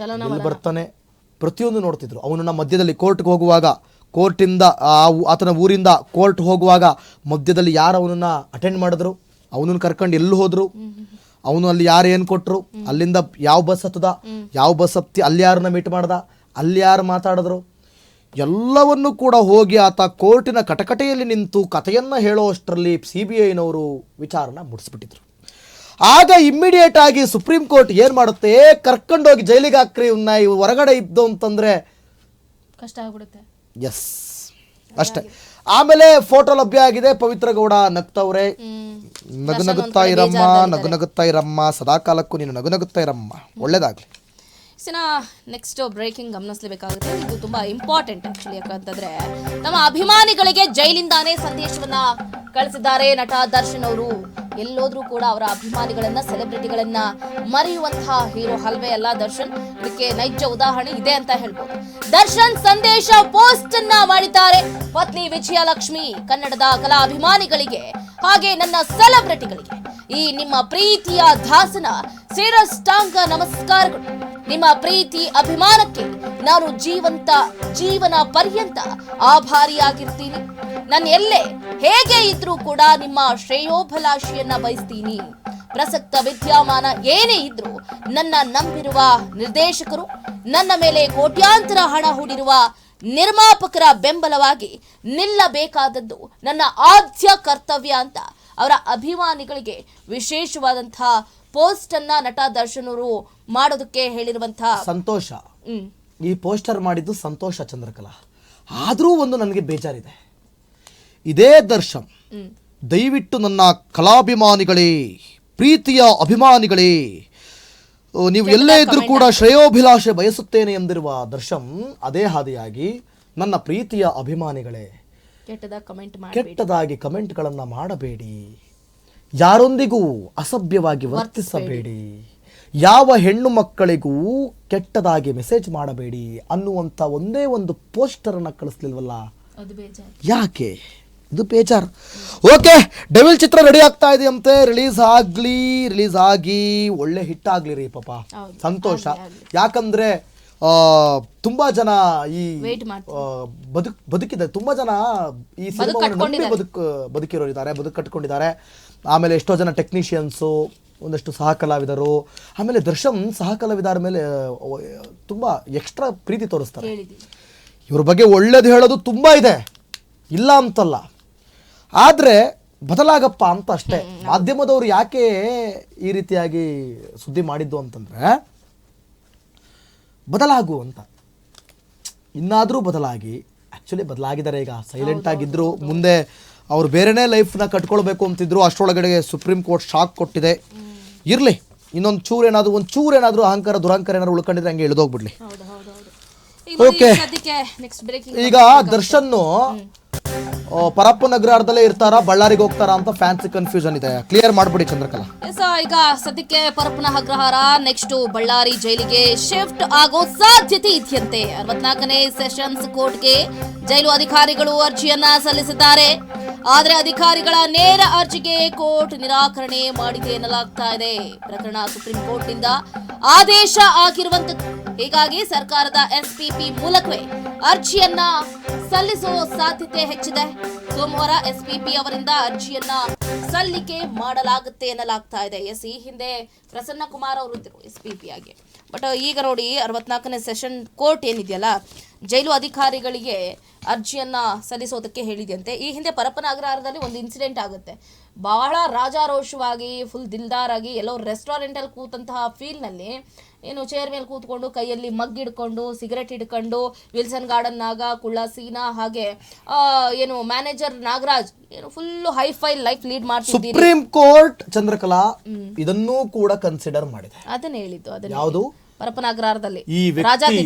ಎಲ್ಲಿ ಬರ್ತಾನೆ ಪ್ರತಿಯೊಂದು ನೋಡ್ತಿದ್ರು. ಅವನನ್ನ ಮಧ್ಯದಲ್ಲಿ ಕೋರ್ಟ್ಗೆ ಹೋಗುವಾಗ, ಕೋರ್ಟಿಂದ ಆತನ ಊರಿಂದ ಕೋರ್ಟ್ ಹೋಗುವಾಗ ಮಧ್ಯದಲ್ಲಿ ಯಾರು ಅವನನ್ನ ಅಟೆಂಡ್ ಮಾಡಿದ್ರು, ಅವನನ್ನ ಕರ್ಕೊಂಡು ಎಲ್ಲಿ ಹೋದ್ರು, ಅವನು ಅಲ್ಲಿ ಯಾರು ಏನು ಕೊಟ್ಟರು, ಅಲ್ಲಿಂದ ಯಾವ ಬಸ್ ಹತ್ತದ, ಯಾವ ಬಸ್ ಹತ್ತಿ ಅಲ್ಲಿ ಯಾರನ್ನ ಮೀಟ್ ಮಾಡ್ದ, ಅಲ್ಲಿ ಯಾರು ಮಾತಾಡಿದ್ರು, ಎಲ್ಲವನ್ನು ಕೂಡ ಹೋಗಿ ಆತ ಕೋರ್ಟಿನ ಕಟಕಟೆಯಲ್ಲಿ ನಿಂತು ಕಥೆಯನ್ನು ಹೇಳೋ ಅಷ್ಟರಲ್ಲಿ CBIನವರು ವಿಚಾರನ ಮುಡಿಸ್ಬಿಟ್ಟಿದ್ರು. ಆಗ ಇಮ್ಮಿಡಿಯೇಟ್ ಆಗಿ ಸುಪ್ರೀಂ ಕೋರ್ಟ್ ಏನು ಮಾಡುತ್ತೆ, ಕರ್ಕೊಂಡೋಗಿ ಜೈಲಿಗೆ ಹಾಕ್ರಿ ಇವನ್ನ, ಇವು ಹೊರಗಡೆ ಇದ್ದು ಅಂತಂದರೆ ಕಷ್ಟ ಆಗ್ಬಿಡುತ್ತೆ. ಎಸ್ ಅಷ್ಟೇ. ಆಮೇಲೆ ಫೋಟೋ ಲಭ್ಯ ಆಗಿದೆ. ಪವಿತ್ರ ಗೌಡ ನಗ್ತವ್ರೆ, ನಗುತ್ತಾ ಇರಮ್ಮ, ನಗುತ್ತಾ ಇರಮ್ಮ, ಸದಾಕಾಲಕ್ಕೂ ನೀನು ನಗುತ್ತಾ ಇರಮ್ಮ, ಒಳ್ಳೇದಾಗ್ಲಿ. ನೆಕ್ಸ್ಟ್ ಬ್ರೇಕಿಂಗ್ ಗಮನಿಸಲೇಬೇಕಾಗುತ್ತೆ. ಇದು ತುಂಬಾ ಇಂಪಾರ್ಟೆಂಟ್ ಆಕ್ಚುಲಿ, ಯಾಕಂತಂದ್ರೆ ನಮ್ಮ ಅಭಿಮಾನಿಗಳಿಗೆ ಜೈಲಿಂದಾನೇ ಸಂದೇಶವನ್ನ ಕಳಿಸಿದ್ದಾರೆ ನಟ ದರ್ಶನ್ ಅವರು. ಎಲ್ಲೋದ್ರೂ ಕೂಡ ಅವರ ಅಭಿಮಾನಿಗಳನ್ನ, ಸೆಲೆಬ್ರಿಟಿಗಳನ್ನ ಮರೆಯುವಂತಹ ಹೀರೋ ಹಲ್ವೇ ಅಲ್ಲ ದರ್ಶನ್. ಇದಕ್ಕೆ ನೈಜ ಉದಾಹರಣೆ ಇದೆ ಅಂತ ಹೇಳ್ಬೋದು. ದರ್ಶನ್ ಸಂದೇಶ ಪೋಸ್ಟ್ ಅನ್ನ ಮಾಡಿದ್ದಾರೆ. ಪತ್ನಿ ವಿಜಯಲಕ್ಷ್ಮಿ, ಕನ್ನಡದ ಕಲಾ ಅಭಿಮಾನಿಗಳಿಗೆ ಹಾಗೆ ನನ್ನ ಸೆಲೆಬ್ರಿಟಿಗಳಿಗೆ ಈ ನಿಮ್ಮ ಪ್ರೀತಿಯ ದಾಸನ ಶಿರಷ್ಟಾಂಗ ನಮಸ್ಕಾರಗಳು. ನಿಮ್ಮ ಪ್ರೀತಿ ಅಭಿಮಾನಕ್ಕೆ ನಾನು ಜೀವನ ಪರ್ಯಂತ ಆಭಾರಿಯಾಗಿರ್ತೀನಿ. ನಾನು ಎಲ್ಲೇ ಹೇಗೆ ಇದ್ರೂ ಕೂಡ ನಿಮ್ಮ ಶ್ರೇಯೋಭಿಲಾಷಿಯನ್ನ ಬಯಸ್ತೀನಿ. ಪ್ರಸಕ್ತ ವಿದ್ಯಮಾನ ಏನೇ ಇದ್ರೂ ನನ್ನ ನಂಬಿರುವ ನಿರ್ದೇಶಕರು, ನನ್ನ ಮೇಲೆ ಕೋಟ್ಯಾಂತರ ಹಣ ಹೂಡಿರುವ ನಿರ್ಮಾಪಕರ ಬೆಂಬಲವಾಗಿ ನಿಲ್ಲಬೇಕಾದದ್ದು ನನ್ನ ಆದ್ಯ ಕರ್ತವ್ಯ ಅಂತ ಅವರ ಅಭಿಮಾನಿಗಳಿಗೆ ವಿಶೇಷವಾದಂತಹ ಪೋಸ್ಟ್ ಅನ್ನ ನಟ ದರ್ಶನ್ ಅವರು ಮಾಡೋದಕ್ಕೆ ಹೇಳಿರುವಂತಹ ಸಂತೋಷ. ಈ ಪೋಸ್ಟರ್ ಮಾಡಿದ್ದು ಸಂತೋಷ ಚಂದ್ರಕಲಾ. ಆದರೂ ಒಂದು ನನಗೆ ಬೇಜಾರಿದೆ. ಇದೇ ದರ್ಶನ್ ದಯವಿಟ್ಟು ನನ್ನ ಕಲಾಭಿಮಾನಿಗಳೇ, ಪ್ರೀತಿಯ ಅಭಿಮಾನಿಗಳೇ, ನೀವು ಎಲ್ಲೇ ಇದ್ರೂ ಕೂಡ ಶ್ರೇಯೋಭಿಲಾಷೆ ಬಯಸುತ್ತೇನೆ ಎಂದಿರುವ ದರ್ಶನ್ ಅದೇ ಹಾದಿಯಾಗಿ ನನ್ನ ಪ್ರೀತಿಯ ಅಭಿಮಾನಿಗಳೇ, ಕೆಟ್ಟದಾಗಿ ಕಮೆಂಟ್ಗಳನ್ನು ಮಾಡಬೇಡಿ, ಯಾರೊಂದಿಗೂ ಅಸಭ್ಯವಾಗಿ ವರ್ತಿಸಬೇಡಿ, ಯಾವ ಹೆಣ್ಣು ಮಕ್ಕಳಿಗೂ ಕೆಟ್ಟದಾಗಿ ಮೆಸೇಜ್ ಮಾಡಬೇಡಿ ಅನ್ನುವಂಥ ಒಂದೇ ಒಂದು ಪೋಸ್ಟರನ್ನು ಕಳಿಸ್ಲಿಲ್ವಲ್ಲ, ಯಾಕೆ? ಇದು ಬೇಜಾರು. ಓಕೆ, ಡೆವಿಲ್ ಚಿತ್ರ ರೆಡಿ ಆಗ್ತಾ ಇದೆಯಂತೆ. ರಿಲೀಸ್ ಆಗಿ ಒಳ್ಳೆ ಹಿಟ್ ಆಗ್ಲಿ ರೀ ಪಾಪ, ಸಂತೋಷ. ಯಾಕಂದ್ರೆ ತುಂಬಾ ಜನ ಈ ಬದುಕಿದ್ದಾರೆ, ತುಂಬಾ ಜನ ಈ ಸಿನಿಮಾವನ್ನು ಬದುಕಿರೋರು ಇದ್ದಾರೆ, ಬದುಕು ಕಟ್ಕೊಂಡಿದ್ದಾರೆ. ಆಮೇಲೆ ಎಷ್ಟೋ ಜನ ಟೆಕ್ನಿಷಿಯನ್ಸು, ಒಂದಷ್ಟು ಸಹ ಕಲಾವಿದರು, ಆಮೇಲೆ ದರ್ಶನ್ ಸಹ ಕಲಾವಿದರ ಮೇಲೆ ತುಂಬಾ ಎಕ್ಸ್ಟ್ರಾ ಪ್ರೀತಿ ತೋರಿಸ್ತಾರೆ. ಇವ್ರ ಬಗ್ಗೆ ಒಳ್ಳೇದು ಹೇಳೋದು ತುಂಬಾ ಇದೆ, ಇಲ್ಲ ಅಂತಲ್ಲ, ಆದರೆ ಬದಲಾಗಪ್ಪ ಅಂತ ಅಷ್ಟೇ. ಮಾಧ್ಯಮದವರು ಯಾಕೆ ಈ ರೀತಿಯಾಗಿ ಸುದ್ದಿ ಮಾಡಿದ್ದು ಅಂತಂದ್ರೆ, ಬದಲಾಗು ಅಂತ. ಇನ್ನಾದರೂ ಬದಲಾಗಿ, ಆ್ಯಕ್ಚುಲಿ ಬದಲಾಗಿದ್ದಾರೆ. ಈಗ ಸೈಲೆಂಟ್ ಆಗಿದ್ರು, ಮುಂದೆ ಅವ್ರು ಬೇರೆನೇ ಲೈಫ್ನ ಕಟ್ಕೊಳ್ಬೇಕು ಅಂತಿದ್ರು. ಅಷ್ಟರೊಳಗಡೆ ಸುಪ್ರೀಂ ಕೋರ್ಟ್ ಶಾಕ್ ಕೊಟ್ಟಿದೆ. ಇರಲಿ, ಇನ್ನೊಂದು ಚೂರೇನಾದರೂ ಅಹಂಕಾರ ದುರಹಂಕಾರ ಏನಾದ್ರು ಉಳ್ಕೊಂಡಿದ್ರೆ ಹಂಗೆ ಇಳಿದೋಗ್ಬಿಡ್ಲಿ. ಓಕೆ, ಈಗ ದರ್ಶನ್ನು ಪರಪ್ಪನ ಅಗ್ರಹಾರದಲ್ಲೇ ಇರ್ತಾರಾ, ಬಳ್ಳಾರಿಗೆ ಹೋಗ್ತಾರಾ ಅಂತ ಫ್ಯಾನ್ಸಿ ಕನ್ಫ್ಯೂಷನ್ ಇದೆ. ಕ್ಲಿಯರ್ ಮಾಡ್ಬಿಡಿ ಚಂದ್ರಕಲಾ. ಈಗ ಸದ್ಯಕ್ಕೆ ಪರಪ್ಪನ ಅಗ್ರಹಾರ, ನೆಕ್ಸ್ಟ್ ಬಳ್ಳಾರಿ ಜೈಲಿಗೆ ಶಿಫ್ಟ್ ಆಗೋ ಸಾಧ್ಯತೆ ಇದೆಯಂತೆ. 64ನೇ ಸೆಷನ್ಸ್ ಕೋರ್ಟ್ಗೆ ಜೈಲು ಅಧಿಕಾರಿಗಳು ಅರ್ಜಿಯನ್ನ ಸಲ್ಲಿಸಿದ್ದಾರೆ. ಆದ್ರೆ ಅಧಿಕಾರಿಗಳ ನೇರ ಅರ್ಜಿಗೆ ಕೋರ್ಟ್ ನಿರಾಕರಣೆ ಮಾಡಿದೆ ಎನ್ನಲಾಗ್ತಾ ಇದೆ. ಪ್ರಕರಣ ಸುಪ್ರೀಂ ಕೋರ್ಟ್ ನಿಂದ ಆದೇಶ ಆಗಿರುವಂತದ್ದು. ಹೀಗಾಗಿ ಸರ್ಕಾರದ SPP ಮೂಲಕವೇ ಅರ್ಜಿಯನ್ನ ಸಲ್ಲಿಸುವ ಸಾಧ್ಯತೆ ಹೆಚ್ಚಿದೆ. ಸೋಮವಾರ SPP ಅವರಿಂದ ಅರ್ಜಿಯನ್ನ ಸಲ್ಲಿಕೆ ಮಾಡಲಾಗುತ್ತೆ ಎನ್ನಲಾಗ್ತಾ ಇದೆ. ಈ ಹಿಂದೆ ಪ್ರಸನ್ನ ಕುಮಾರ್ ಅವರು ಇದ್ದರು SPP ಆಗಿ. ಬಟ್ ಈಗ ನೋಡಿ, 64ನೇ ಸೆಷನ್ ಕೋರ್ಟ್ ಏನಿದೆಯಲ್ಲ, ಜೈಲು ಅಧಿಕಾರಿಗಳಿಗೆ ಅರ್ಜಿಯನ್ನ ಸಲ್ಲಿಸೋದಕ್ಕೆ ಹೇಳಿದೆಯಂತೆ. ಈ ಹಿಂದೆ ಪರಪ್ಪನ ಅಗ್ರಹಾರದಲ್ಲಿ ಒಂದು ಇನ್ಸಿಡೆಂಟ್ ಆಗುತ್ತೆ. ಬಹಳ ರಾಜಾರೋಷವಾಗಿ, ಫುಲ್ ದಿಲ್ದಾರ್ ಆಗಿ ಎಲ್ಲೋ ರೆಸ್ಟೋರೆಂಟಲ್ಲಿ ಕೂತಂತಹ ಫೀಲ್ನಲ್ಲಿ ಏನು ಚೇರ್ ಮೇಲೆ ಕೂತ್ಕೊಂಡು ಕೈಯಲ್ಲಿ ಮಗ್ ಹಿಡ್ಕೊಂಡು, ಸಿಗರೆಟ್ ಹಿಡ್ಕೊಂಡು, ವಿಲ್ಸನ್ ಗಾರ್ಡನ್ ನಾಗ, ಕುಳ್ಳ ಸೀನಾ, ಹಾಗೆ ಏನು ಮ್ಯಾನೇಜರ್ ನಾಗರಾಜ್, ಏನು ಫುಲ್ ಹೈಫೈ ಲೈಫ್ ಲೀಡ್ ಮಾಡ್ತಿದ್ದೀರಿ. ಸುಪ್ರೀಂ ಕೋರ್ಟ್ ಚಂದ್ರಕಲಾ ಇದನ್ನೂ ಕೂಡ ಕನ್ಸಿಡರ್ ಮಾಡಿದೆ. ಅದನ್ನ ಹೇಳಿದ್ದು, ಅದನ್ನ ಯಾವುದು? ಪರಪ್ಪನ ಅಗ್ರಹಾರದಲ್ಲಿ ಈ ವ್ಯಕ್ತಿ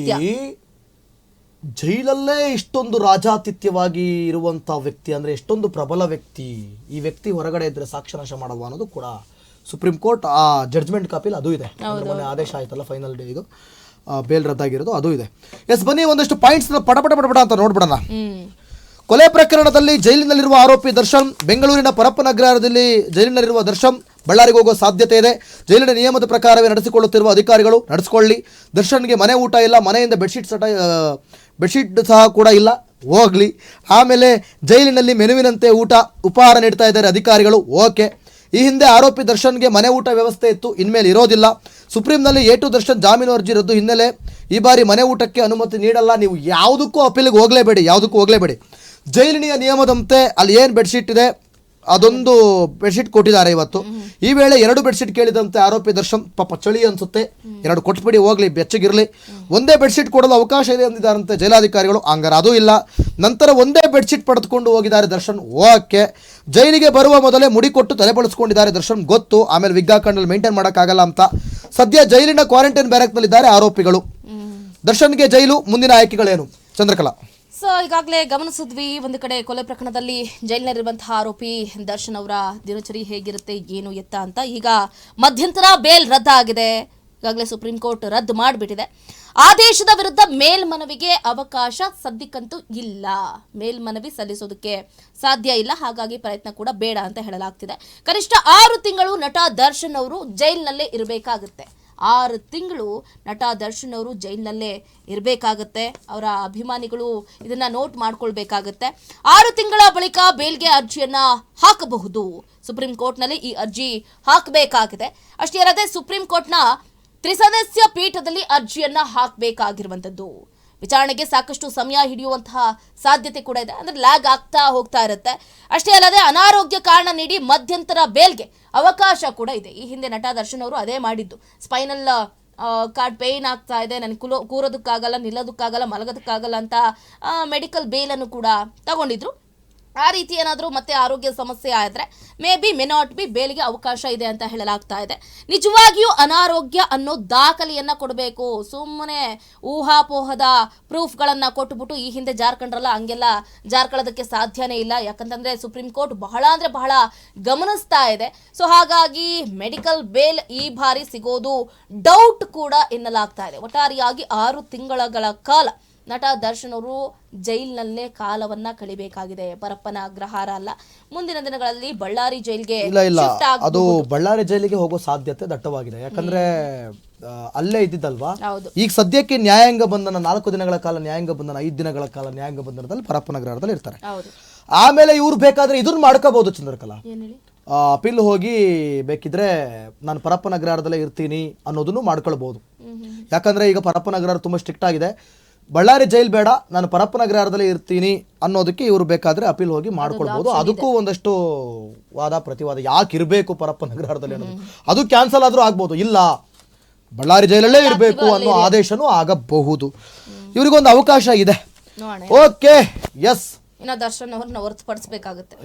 ಜೈಲಲ್ಲೇ ಇಷ್ಟೊಂದು ರಾಜಾತಿಥ್ಯವಾಗಿ ಇರುವಂತ ವ್ಯಕ್ತಿ, ಅಂದ್ರೆ ಎಷ್ಟೊಂದು ಪ್ರಬಲ ವ್ಯಕ್ತಿ, ಈ ವ್ಯಕ್ತಿ ಹೊರಗಡೆ ಇದ್ರೆ ಸಾಕ್ಷ್ಯನಾಶ ಮಾಡುವ ಅನ್ನೋದು ಕೂಡ ಸುಪ್ರೀಂ ಕೋರ್ಟ್ ಆ ಜಡ್ಜ್ಮೆಂಟ್ ಕಾಪಿಲ್ ಅದು ಇದೆ. ಮೊನ್ನೆ ಆದೇಶ ಆಯ್ತಲ್ಲ, ಫೈನಲ್ ಡೇ ಇದು ಬೇಲ್ ರದ್ದಾಗಿರೋದು, ಅದು ಇದೆ. ಎಸ್, ಬನ್ನಿ ಒಂದಷ್ಟು ಪಾಯಿಂಟ್ಸ್ ಪಟ ಅಂತ ನೋಡ್ಬಿಡೋಣ. ಕೊಲೆ ಪ್ರಕರಣದಲ್ಲಿ ಜೈಲಿನಲ್ಲಿರುವ ಆರೋಪಿ ದರ್ಶನ್, ಬೆಂಗಳೂರಿನ ಪರಪ್ಪನ ಅಗ್ರಹಾರದಲ್ಲಿ ಜೈಲಿನಲ್ಲಿರುವ ದರ್ಶನ್ ಬಳ್ಳಾರಿಗೆ ಹೋಗೋ ಸಾಧ್ಯತೆ ಇದೆ. ಜೈಲಿನ ನಿಯಮದ ಪ್ರಕಾರವೇ ನಡೆಸಿಕೊಳ್ಳುತ್ತಿರುವ ಅಧಿಕಾರಿಗಳು ನಡೆಸಿಕೊಳ್ಳಿ. ದರ್ಶನ್ಗೆ ಮನೆ ಊಟ ಇಲ್ಲ, ಮನೆಯಿಂದ ಬೆಡ್ಶೀಟ್ ಸಹ ಕೂಡ ಇಲ್ಲ, ಹೋಗ್ಲಿ. ಆಮೇಲೆ ಜೈಲಿನಲ್ಲಿ ಮೆನುವಿನಂತೆ ಊಟ ಉಪಹಾರ ನೀಡ್ತಾ ಇದ್ದಾರೆ ಅಧಿಕಾರಿಗಳು, ಓಕೆ. ಈ ಹಿಂದೆ ಆರೋಪಿ ದರ್ಶನ್ಗೆ ಮನೆ ಊಟ ವ್ಯವಸ್ಥೆ ಇತ್ತು, ಇನ್ಮೇಲೆ ಇರೋದಿಲ್ಲ. ಸುಪ್ರೀಂನಲ್ಲಿ A2 ದರ್ಶನ್ ಜಾಮೀನು ಅರ್ಜಿ ರದ್ದು ಹಿನ್ನೆಲೆ ಈ ಬಾರಿ ಮನೆ ಊಟಕ್ಕೆ ಅನುಮತಿ ನೀಡಲ್ಲ. ನೀವು ಯಾವುದಕ್ಕೂ ಅಪೀಲಿಗೆ ಹೋಗಲೇಬೇಡಿ. ಜೈಲಿನ ನಿಯಮದಂತೆ ಅಲ್ಲಿ ಏನು ಬೆಡ್ಶೀಟ್ ಇದೆ ಅದೊಂದು ಬೆಡ್ಶೀಟ್ ಕೊಟ್ಟಿದ್ದಾರೆ ಇವತ್ತು. ಈ ವೇಳೆ 2 ಬೆಡ್ಶೀಟ್ ಕೇಳಿದಂತೆ ಆರೋಪಿ ದರ್ಶನ್ ಪಾಪ ಚಳಿ ಅನ್ಸುತ್ತೆ, 2 ಕೊಟ್ಬಿಡಿ ಹೋಗ್ಲಿ, ಬೆಚ್ಚಗಿರಲಿ. ಒಂದೇ ಬೆಡ್ಶೀಟ್ ಕೊಡಲು ಅವಕಾಶ ಇದೆ ಅಂದಿದ್ದಾರಂತೆ ಜೈಲಾಧಿಕಾರಿಗಳು. ಹಂಗಾರೆ ಅದೂ ಇಲ್ಲ. ನಂತರ ಒಂದೇ ಬೆಡ್ಶೀಟ್ ಪಡೆದುಕೊಂಡು ಹೋಗಿದ್ದಾರೆ ದರ್ಶನ್, ಓಕೆ. ಜೈಲಿಗೆ ಬರುವ ಮೊದಲೇ ಮುಡಿ ಕೊಟ್ಟು ತಲೆ ಬಳಸ್ಕೊಂಡಿದ್ದಾರೆ ದರ್ಶನ್, ಗೊತ್ತು. ಆಮೇಲೆ ವಿಗ್ ಹಾಕೊಂಡಲ್ಲಿ ಮೇಂಟೈನ್ ಮಾಡೋಕ್ಕಾಗಲ್ಲ ಅಂತ ಸದ್ಯ ಜೈಲಿನ ಕ್ವಾರಂಟೈನ್ ಬ್ಯಾರಕ್ನಲ್ಲಿದ್ದಾರೆ ಆರೋಪಿಗಳು. ದರ್ಶನ್ಗೆ ಜೈಲು, ಮುಂದಿನ ಆಯ್ಕೆಗಳೇನು ಚಂದ್ರಕಲಾ? ಸೊ ಈಗಾಗಲೇ ಗಮನಿಸಿದ್ವಿ, ಒಂದು ಕಡೆ ಕೊಲೆ ಪ್ರಕರಣದಲ್ಲಿ ಜೈಲಿನಲ್ಲಿರುವಂತಹ ಆರೋಪಿ ದರ್ಶನ್ ಅವರ ದಿನಚರಿ ಹೇಗಿರುತ್ತೆ ಏನು ಎತ್ತ ಅಂತ. ಈಗ ಮಧ್ಯಂತರ ಬೇಲ್ ರದ್ದಾಗಿದೆ, ಈಗಾಗಲೇ ಸುಪ್ರೀಂ ಕೋರ್ಟ್ ರದ್ದು ಮಾಡಿಬಿಟ್ಟಿದೆ. ಆದೇಶದ ವಿರುದ್ಧ ಮೇಲ್ಮನವಿಗೆ ಅವಕಾಶ ಸದ್ಯಕ್ಕಂತೂ ಇಲ್ಲ, ಮೇಲ್ಮನವಿ ಸಲ್ಲಿಸೋದಕ್ಕೆ ಸಾಧ್ಯ ಇಲ್ಲ, ಹಾಗಾಗಿ ಪ್ರಯತ್ನ ಕೂಡ ಬೇಡ ಅಂತ ಹೇಳಲಾಗ್ತಿದೆ. ಕನಿಷ್ಠ 6 ತಿಂಗಳು ನಟ ದರ್ಶನ್ ಅವರು ಜೈಲಿನಲ್ಲೇ ಇರಬೇಕಾಗುತ್ತೆ. 6 ತಿಂಗಳು ನಟ ದರ್ಶನ್ ಅವರು ಜೈಲಿನಲ್ಲೇ ಇರಬೇಕಾಗತ್ತೆ. ಅವರ ಅಭಿಮಾನಿಗಳು ಇದನ್ನ ನೋಟ್ ಮಾಡ್ಕೊಳ್ಬೇಕಾಗತ್ತೆ. 6 ತಿಂಗಳ ಬಳಿಕ ಬೇಲ್ಗೆ ಅರ್ಜಿಯನ್ನ ಹಾಕಬಹುದು. ಸುಪ್ರೀಂ ಕೋರ್ಟ್ನಲ್ಲಿ ಈ ಅರ್ಜಿ ಹಾಕಬೇಕಾಗಿದೆ. ಅಷ್ಟೇ ಅಲ್ಲದೆ ಸುಪ್ರೀಂ ಕೋರ್ಟ್ನ ತ್ರಿಸದಸ್ಯ ಪೀಠದಲ್ಲಿ ಅರ್ಜಿಯನ್ನ ಹಾಕಬೇಕಾಗಿರುವಂತದ್ದು. ವಿಚಾರಣೆಗೆ ಸಾಕಷ್ಟು ಸಮಯ ಹಿಡಿಯುವಂತಹ ಸಾಧ್ಯತೆ ಕೂಡ ಇದೆ, ಅಂದ್ರೆ ಲ್ಯಾಗ್ ಆಗ್ತಾ ಹೋಗ್ತಾ ಇರುತ್ತೆ. ಅಷ್ಟೇ ಅಲ್ಲದೆ ಅನಾರೋಗ್ಯ ಕಾರಣ ನೀಡಿ ಮಧ್ಯಂತರ ಬೇಲ್ಗೆ ಅವಕಾಶ ಕೂಡ ಇದೆ. ಈ ಹಿಂದೆ ನಟ ದರ್ಶನ್ ಅವರು ಅದೇ ಮಾಡಿದ್ದು. ಸ್ಪೈನಲ್ ಕಾರ್ಡ್ ಪೇಯ್ನ್ ಆಗ್ತಾ ಇದೆ, ನನಗೆ ಕೂರೋದಕ್ಕಾಗಲ್ಲ, ನಿಲ್ಲೋದಕ್ಕಾಗಲ್ಲ, ಮಲಗೋದಕ್ಕಾಗಲ್ಲ ಅಂತ ಮೆಡಿಕಲ್ ಬೇಲನ್ನು ಕೂಡ ತಗೊಂಡಿದ್ರು. ಆ ರೀತಿ ಏನಾದರೂ ಮತ್ತೆ ಆರೋಗ್ಯ ಸಮಸ್ಯೆ ಆದರೆ ಮೇ ನಾಟ್ ಬಿ ಬೇಲಿಗೆ ಅವಕಾಶ ಇದೆ ಅಂತ ಹೇಳಲಾಗ್ತಾ ಇದೆ. ನಿಜವಾಗಿಯೂ ಅನಾರೋಗ್ಯ ಅನ್ನೋ ದಾಖಲೆಯನ್ನ ಕೊಡಬೇಕು. ಸುಮ್ಮನೆ ಊಹಾಪೋಹದ ಪ್ರೂಫ್ಗಳನ್ನ ಕೊಟ್ಟುಬಿಟ್ಟು ಈ ಹಿಂದೆ ಜಾರ್ಖಂಡ್ರಲ್ಲ, ಹಂಗೆಲ್ಲ ಜಾರ್ಕೊಳ್ಳೋದಕ್ಕೆ ಸಾಧ್ಯನೇ ಇಲ್ಲ. ಯಾಕಂತಂದ್ರೆ ಸುಪ್ರೀಂ ಕೋರ್ಟ್ ಬಹಳ ಅಂದ್ರೆ ಬಹಳ ಗಮನಿಸ್ತಾ ಇದೆ. ಸೊ ಹಾಗಾಗಿ ಮೆಡಿಕಲ್ ಬೇಲ್ ಈ ಬಾರಿ ಸಿಗೋದು ಡೌಟ್ ಕೂಡ ಎನ್ನಲಾಗ್ತಾ ಇದೆ. ಒಟ್ಟಾರೆಯಾಗಿ 6 ತಿಂಗಳ ಕಾಲ ನಟ ದರ್ಶನ್ ಅವರು ಜೈಲಿನಲ್ಲೇ ಕಾಲವನ್ನ ಕಳಿಬೇಕಾಗಿದೆ. ಪರಪ್ಪನ ಅಗ್ರಹಾರ ಅಲ್ಲ, ಮುಂದಿನ ದಿನಗಳಲ್ಲಿ ಬಳ್ಳಾರಿ ಜೈಲಿಗೆ ಇಲ್ಲ ಅದು ಬಳ್ಳಾರಿ ಜೈಲಿಗೆ ಹೋಗೋ ಸಾಧ್ಯತೆ ದಟ್ಟವಾಗಿದೆ. ಯಾಕಂದ್ರೆ ಅಲ್ಲೇ ಇದ್ದಿದ್ದಲ್ವಾ. ಈಗ ಸದ್ಯಕ್ಕೆ ನ್ಯಾಯಾಂಗ ಬಂಧನ 4 ದಿನಗಳ ಕಾಲ ನ್ಯಾಯಾಂಗ ಬಂಧನ, 5 ದಿನಗಳ ಕಾಲ ನ್ಯಾಯಾಂಗ ಬಂಧನದಲ್ಲಿ ಪರಪ್ಪನ ಅಗ್ರಹಾರದಲ್ಲಿ ಇರ್ತಾರೆ. ಆಮೇಲೆ ಇವ್ರು ಬೇಕಾದ್ರೆ ಇದನ್ನ ಮಾಡ್ಕೋಬಹುದು ಚಂದ್ರಕಲಾ, ಅಪೀಲ್ ಹೋಗಿ ಬೇಕಿದ್ರೆ ನಾನು ಪರಪ್ಪನ ಅಗ್ರಹಾರದಲ್ಲೇ ಇರ್ತೀನಿ ಅನ್ನೋದನ್ನು ಮಾಡ್ಕೊಳ್ಬಹುದು. ಯಾಕಂದ್ರೆ ಈಗ ಪರಪ್ಪನ ಅಗ್ರಹಾರ ತುಂಬಾ ಸ್ಟ್ರಿಕ್ಟ್ ಆಗಿದೆ. ಬಳ್ಳಾರಿ ಜೈಲ್ ಬೇಡ, ನಾನು ಪರಪ್ಪನ ಅಗ್ರಹಾರದಲ್ಲೇ ಇರ್ತೀನಿ ಅನ್ನೋದಕ್ಕೆ ಇವರು ಬೇಕಾದ್ರೆ ಅಪೀಲ್ ಹೋಗಿ ಮಾಡ್ಕೊಳ್ಬಹುದು. ಅದಕ್ಕೂ ಒಂದಷ್ಟು ವಾದ ಪ್ರತಿವಾದ, ಯಾಕೆ ಇರಬೇಕು ಪರಪ್ಪನ ಅಗ್ರಹಾರದಲ್ಲಿ ಅನ್ನೋದು, ಅದು ಕ್ಯಾನ್ಸಲ್ ಆದ್ರೂ ಆಗ್ಬೋದು. ಇಲ್ಲ, ಬಳ್ಳಾರಿ ಜೈಲಲ್ಲೇ ಇರಬೇಕು ಅನ್ನೋ ಆದೇಶನೂ ಆಗಬಹುದು. ಇವರಿಗೊಂದು ಅವಕಾಶ ಇದೆ. Okay, yes. ಇನ್ನು ದರ್ಶನ್ ಅವ್ರನ್ನ ಹೊರತುಪಡಿಸಬೇಕಾಗುತ್ತೆ.